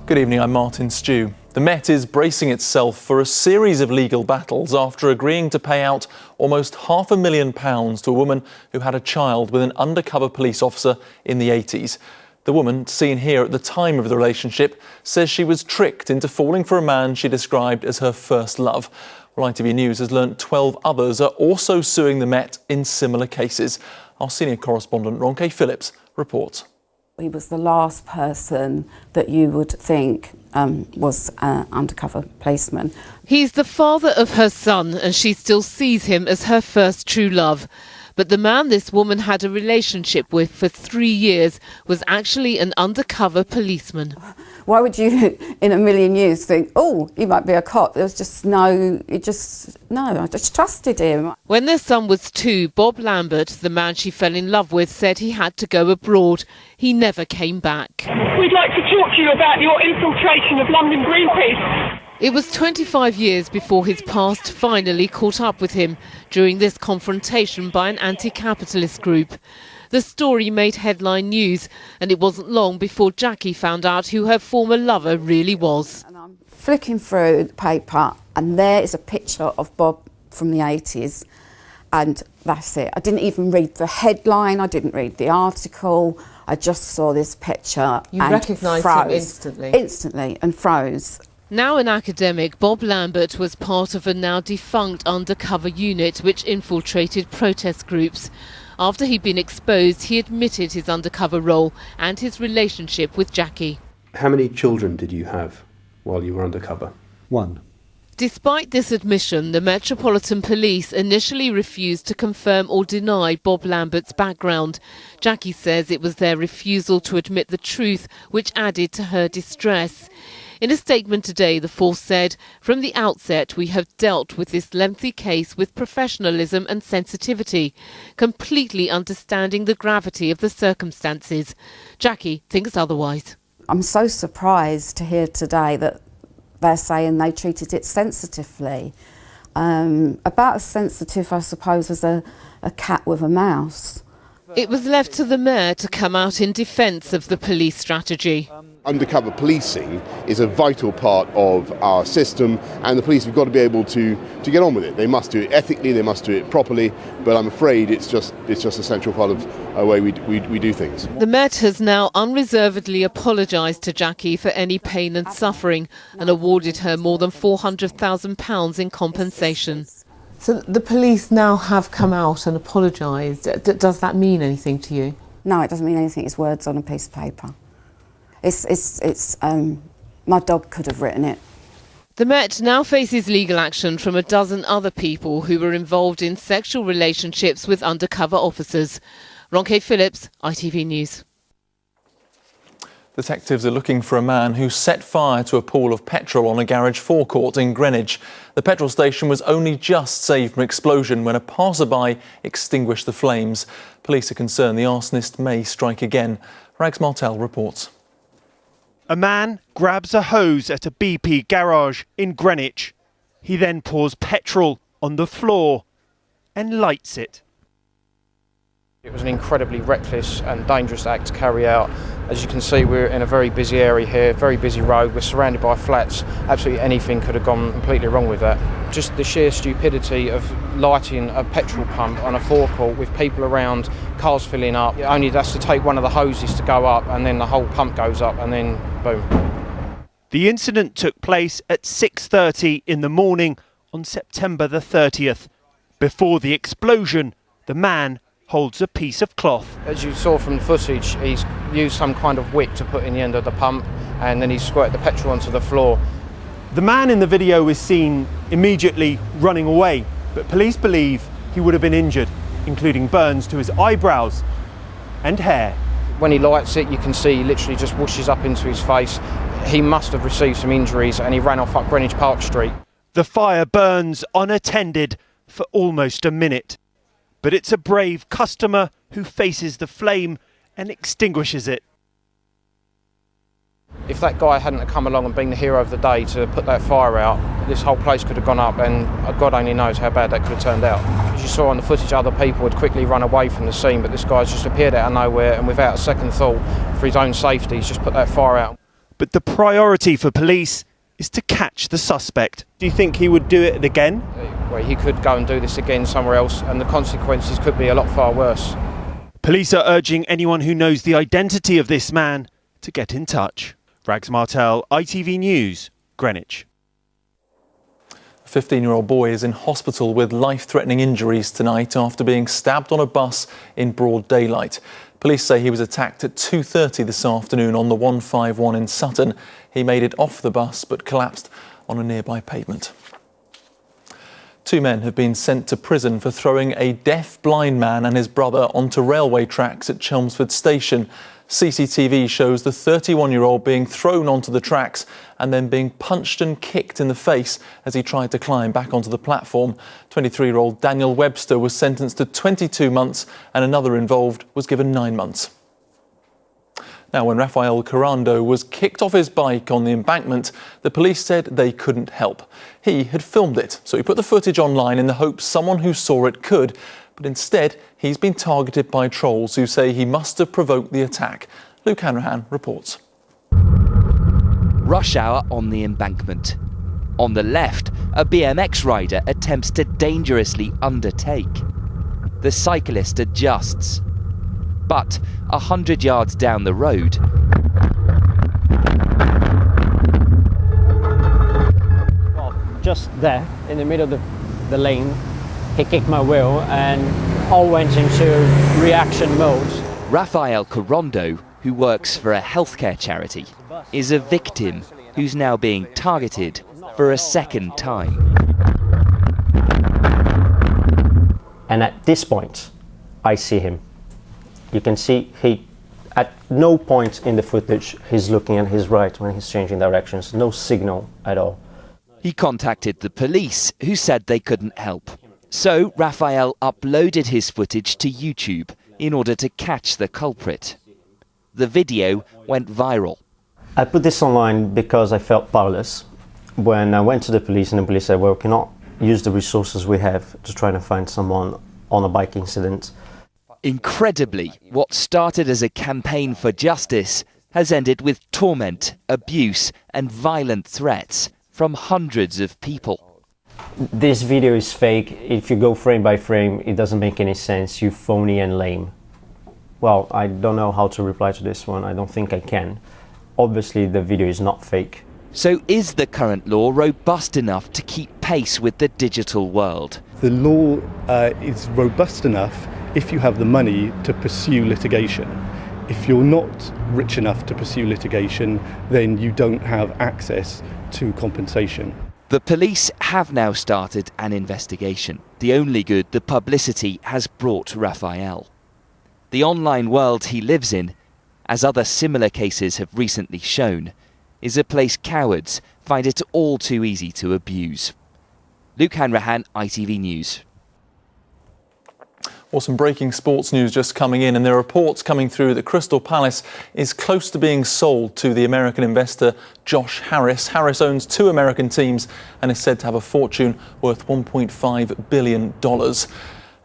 Good evening, I'm Martin Stew. The Met is bracing itself for a series of legal battles after agreeing to pay out almost £500,000 to a woman who had a child with an undercover police officer in the 80s. The woman, seen here at the time of the relationship, says she was tricked into falling for a man she described as her first love. Well, ITV News has learnt 12 others are also suing the Met in similar cases. Our senior correspondent, Ronke Phillips, reports. He was the last person that you would think was an undercover policeman. He's the father of her son, and she still sees him as her first true love. But the man this woman had a relationship with for 3 years was actually an undercover policeman. Why would you, in a million years, think, oh, he might be a cop? There was just no, I just trusted him. When their son was 2, Bob Lambert, the man she fell in love with, said he had to go abroad. He never came back. We'd like to talk to you about your infiltration of London Greenpeace. It was 25 years before his past finally caught up with him during this confrontation by an anti-capitalist group. The story made headline news, and it wasn't long before Jackie found out who her former lover really was. And I'm flicking through the paper, and there is a picture of Bob from the 80s, and that's it. I didn't even read the headline, I didn't read the article, I just saw this picture. You recognised him instantly? Instantly, and froze. Now an academic, Bob Lambert was part of a now defunct undercover unit which infiltrated protest groups. After he'd been exposed, he admitted his undercover role and his relationship with Jackie. How many children did you have while you were undercover? 1. Despite this admission, the Metropolitan Police initially refused to confirm or deny Bob Lambert's background. Jackie says it was their refusal to admit the truth which added to her distress. In a statement today, the force said, "From the outset, we have dealt with this lengthy case with professionalism and sensitivity, completely understanding the gravity of the circumstances." Jackie thinks otherwise. I'm so surprised to hear today that they're saying they treated it sensitively. About as sensitive, I suppose, as a cat with a mouse. It was left to the mayor to come out in defence of the police strategy. Undercover policing is a vital part of our system, and the police have got to be able to get on with it. They must do it ethically, they must do it properly, but I'm afraid it's just a central part of the way we do things. The Met has now unreservedly apologised to Jackie for any pain and suffering and awarded her more than £400,000 in compensation. So the police now have come out and apologised. Does that mean anything to you? No, it doesn't mean anything. It's words on a piece of paper. My dog could have written it. The Met now faces legal action from a dozen other people who were involved in sexual relationships with undercover officers. Ronke Phillips, ITV News. Detectives are looking for a man who set fire to a pool of petrol on a garage forecourt in Greenwich. The petrol station was only just saved from explosion when a passerby extinguished the flames. Police are concerned the arsonist may strike again. MARTEL reports. A man grabs a hose at a BP garage in Greenwich. He then pours petrol on the floor and lights it. It was an incredibly reckless and dangerous act to carry out. As you can see, we're in a very busy area here, very busy road, we're surrounded by flats. Absolutely anything could have gone completely wrong with that. Just the sheer stupidity of lighting a petrol pump on a forecourt with people around, cars filling up. It only has to take one of the hoses to go up and then the whole pump goes up and then boom. The incident took place at 6:30 in the morning on September the 30th. Before the explosion, the man holds a piece of cloth. As you saw from the footage, he's used some kind of wick to put in the end of the pump and then he squirted the petrol onto the floor. The man in the video is seen immediately running away, but police believe he would have been injured, including burns to his eyebrows and hair. When he lights it, you can see he literally just whooshes up into his face. He must have received some injuries and he ran off up Greenwich Park Street. The fire burns unattended for almost a minute. But it's a brave customer who faces the flame and extinguishes it. If that guy hadn't come along and been the hero of the day to put that fire out, this whole place could have gone up and God only knows how bad that could have turned out. As you saw on the footage, other people had quickly run away from the scene, but this guy's just appeared out of nowhere and without a second thought, for his own safety, he's just put that fire out. But the priority for police is to catch the suspect. Do you think he would do it again? Well, he could go and do this again somewhere else, and the consequences could be a lot far worse. Police are urging anyone who knows the identity of this man to get in touch. Rags Martel, ITV News, Greenwich. A 15-year-old boy is in hospital with life-threatening injuries tonight after being stabbed on a bus in broad daylight. Police say he was attacked at 2:30 this afternoon on the 151 in Sutton. He made it off the bus but collapsed on a nearby pavement. 2 men have been sent to prison for throwing a deaf-blind man and his brother onto railway tracks at Chelmsford Station. CCTV shows the 31-year-old being thrown onto the tracks and then being punched and kicked in the face as he tried to climb back onto the platform. 23-year-old Daniel Webster was sentenced to 22 months and another involved was given 9 months. Now, when Rafael Corrando was kicked off his bike on the embankment, the police said they couldn't help. He had filmed it, so he put the footage online in the hope someone who saw it could. But instead, he's been targeted by trolls who say he must have provoked the attack. Luke Hanrahan reports. Rush hour on the embankment. On the left, a BMX rider attempts to dangerously undertake. The cyclist adjusts. But 100 yards down the road, well, just there in the middle of the lane, he kicked my wheel and all went into reaction mode. Rafael Corrando, who works for a healthcare charity, is a victim who's now being targeted for a second time. And at this point, I see him. You can see he, at no point in the footage, he's looking at his right when he's changing directions. No signal at all. He contacted the police, who said they couldn't help. So Rafael uploaded his footage to YouTube in order to catch the culprit. The video went viral. I put this online because I felt powerless. When I went to the police and the police said, well, we cannot use the resources we have to try to find someone on a bike incident. Incredibly, what started as a campaign for justice has ended with torment, abuse and violent threats from hundreds of people. This video is fake. If you go frame by frame, it doesn't make any sense. You're phony and lame. Well, I don't know how to reply to this one. I don't think I can. Obviously, the video is not fake. So is the current law robust enough to keep pace with the digital world? The law is robust enough if you have the money to pursue litigation. If you're not rich enough to pursue litigation, then you don't have access to compensation. The police have now started an investigation. The only good the publicity has brought Rafael. The online world he lives in, as other similar cases have recently shown, is a place cowards find it all too easy to abuse. Luke Hanrahan, ITV News. Well, some breaking sports news just coming in, and there are reports coming through that Crystal Palace is close to being sold to the American investor Josh Harris. Harris owns 2 American teams and is said to have a fortune worth $1.5 billion.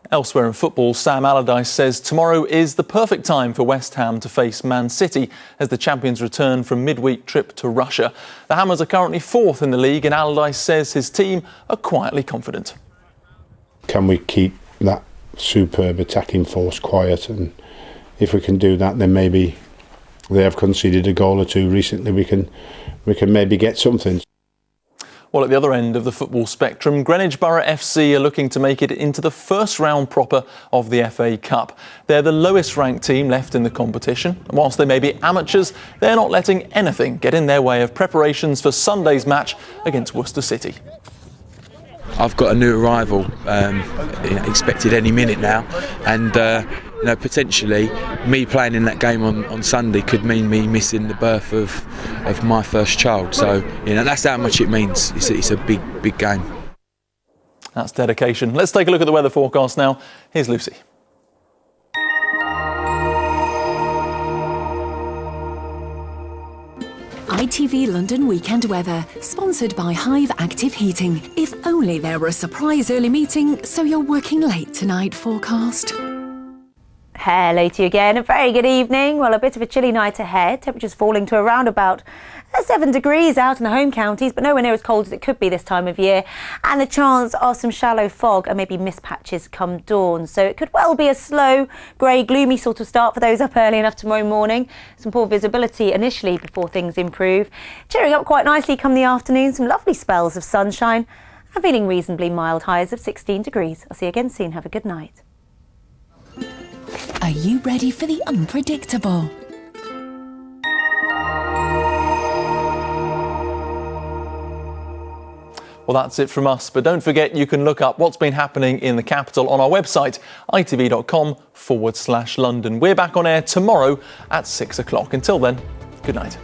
Elsewhere in football, Sam Allardyce says tomorrow is the perfect time for West Ham to face Man City as the champions return from midweek trip to Russia. The Hammers are currently 4th in the league, and Allardyce says his team are quietly confident. Can we keep that superb attacking force quiet? And if we can do that, then maybe they have conceded a goal or 2 recently. We can maybe get something. Well, at the other end of the football spectrum, Greenwich Borough FC are looking to make it into the first round proper of the FA Cup. They're the lowest ranked team left in the competition. And whilst they may be amateurs, they're not letting anything get in their way of preparations for Sunday's match against Worcester City. I've got a new arrival expected any minute now, and potentially me playing in that game on Sunday could mean me missing the birth of my first child. So that's how much it means. It's a big game. That's dedication. Let's take a look at the weather forecast now. Here's Lucy. ITV London Weekend Weather, sponsored by Hive Active Heating. If only there were a surprise early meeting, so you're working late tonight forecast. Hello to you again. A very good evening. Well, a bit of a chilly night ahead. Temperatures falling to around about 7 degrees out in the home counties, but nowhere near as cold as it could be this time of year. And the chance of some shallow fog and maybe mist patches come dawn. So it could well be a slow, grey, gloomy sort of start for those up early enough tomorrow morning. Some poor visibility initially before things improve. Cheering up quite nicely come the afternoon. Some lovely spells of sunshine and feeling reasonably mild, highs of 16 degrees. I'll see you again soon. Have a good night. Are you ready for the unpredictable? Well, that's it from us, but don't forget you can look up what's been happening in the capital on our website, itv.com/London. We're back on air tomorrow at 6 o'clock. Until then, good night.